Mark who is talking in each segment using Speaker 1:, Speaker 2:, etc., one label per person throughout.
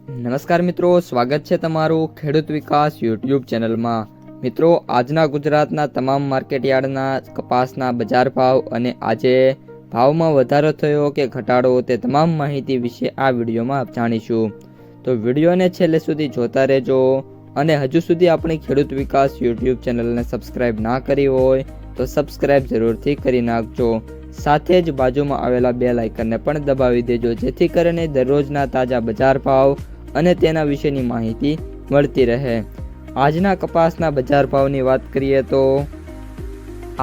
Speaker 1: નમસ્કાર મિત્રો, સ્વાગત છે તમારું ખેડૂત વિકાસ યુટ્યુબ ચેનલમાં। મિત્રો, આજના ગુજરાતના તમામ માર્કેટયાર્ડના કપાસના બજાર ભાવ અને આજે ભાવમાં વધારો થયો કે ઘટાડો તે તમામ માહિતી વિશે આ વિડીયોમાં જાણીશું। તો વિડીયોને છેલ્લે સુધી જોતા રહેજો અને હજુ સુધી આપણી ખેડૂત વિકાસ યુટ્યુબ ચેનલને સબસ્ક્રાઇબ ના કરી હોય તો સબસ્ક્રાઇબ જરૂરથી કરી નાખજો। સાથે જ બાજુમાં આવેલા બેલ આઇકનને પણ દબાવી દેજો જેથી કરીને દરરોજના તાજા બજાર ભાવ અને તેના વિશેની માહિતી મળતી રહે। આજના કપાસના બજાર ભાવની વાત કરીએ તો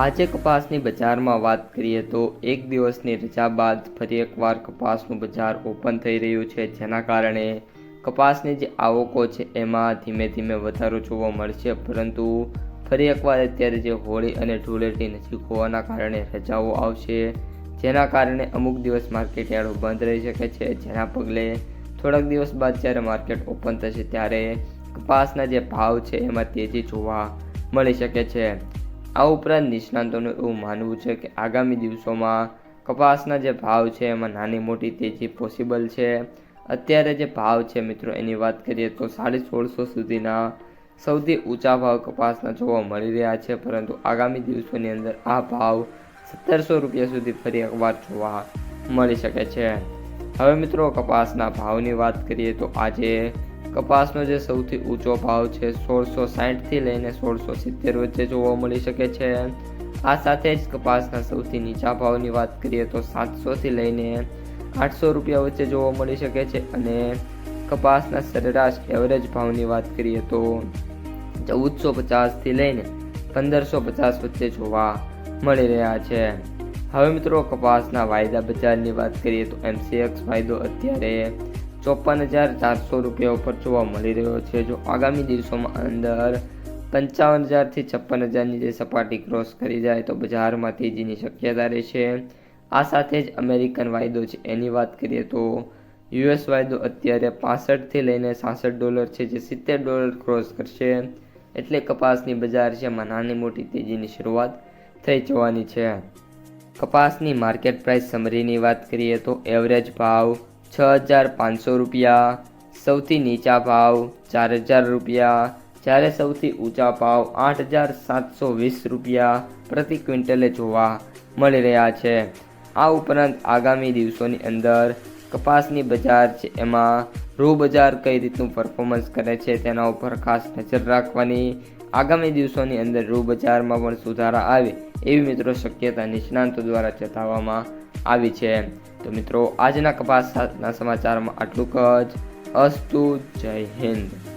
Speaker 1: આજે કપાસની બજારમાં વાત કરીએ તો એક દિવસની રજા બાદ ફરી એકવાર કપાસનું બજાર ઓપન થઈ રહ્યું છે, જેના કારણે કપાસની જે આવકો છે એમાં ધીમે ધીમે વધારો જોવા મળશે। પરંતુ ફરી એકવાર અત્યારે જે હોળી અને ધૂળેટી નજીક હોવાના કારણે રજાઓ આવશે, જેના કારણે અમુક દિવસ માર્કેટયાર્ડો બંધ રહી શકે છે, જેના પગલે થોડાક દિવસ બાદ જ્યારે માર્કેટ ઓપન થશે ત્યારે કપાસના જે ભાવ છે એમાં તેજી જોવા મળી શકે છે। આ ઉપરાંત નિષ્ણાતોનું એવું માનવું છે કે આગામી દિવસોમાં કપાસના જે ભાવ છે એમાં નાની મોટી તેજી પોસિબલ છે। અત્યારે જે ભાવ છે મિત્રો એની વાત કરીએ તો 1650 સુધીના સૌથી ઊંચા ભાવ કપાસના જોવા મળી રહ્યા છે, પરંતુ આગામી દિવસોની અંદર આ ભાવ 1700 રૂપિયા સુધી ફરી એકવાર જોવા મળી શકે છે। હવે મિત્રો, કપાસના ભાવની વાત કરીએ તો આજે કપાસનો જે સૌથી ઊંચો ભાવ છે 1660 થી લઈને 1670 વચ્ચે જોવા મળી શકે છે। આ સાથે જ કપાસના સૌથી નીચા ભાવની વાત કરીએ તો 700 થી લઈને 800 રૂપિયા વચ્ચે જોવા મળી શકે છે અને કપાસના સરેરાશ એવરેજ ભાવની વાત કરીએ તો 1450 થી લઈને 1550 વચ્ચે જોવા મળી રહ્યા છે। હવે મિત્રો, કપાસના વાયદા બજારની વાત કરીએ તો MCX વાયદો અત્યારે 54,400 રૂપિયા ઉપર જોવા મળી રહ્યો છે। જો આગામી દિવસોમાં અંદર 55,000 થી 56,000ની જે સપાટી ક્રોસ કરી જાય તો બજારમાં તેજીની શક્યતા રહેશે। આ સાથે જ અમેરિકન વાયદો છે એની વાત કરીએ તો US વાયદો અત્યારે 65 થી લઈને $66 છે, જે $70 ક્રોસ કરશે, એટલે કપાસની બજાર છે એમાં નાની મોટી તેજીની શરૂઆત થઈ જવાની છે। કપાસની માર્કેટ પ્રાઇસ સમરીની વાત કરીએ તો એવરેજ ભાવ 6,500 રૂપિયા, સૌથી નીચા ભાવ 4,000 રૂપિયા, જ્યારે સૌથી ઊંચા ભાવ 8,720 રૂપિયા પ્રતિ ક્વિન્ટલે જોવા મળી રહ્યા છે। આ ઉપરાંત આગામી દિવસોની અંદર કપાસની બજાર છે એમાં રૂ બજાર કઈ રીતનું પરફોર્મન્સ કરે છે તેના ઉપર ખાસ નજર રાખવાની। આગામી દિવસોની અંદર રૂ બજારમાં પણ સુધારા આવે એવી મિત્રો શક્યતા નિષ્ણાંતો દ્વારા જતાવવામાં આવી છે। તો મિત્રો, આજના કપાસના સમાચારમાં આટલું જ। અસ્તુ, જય હિન્દ।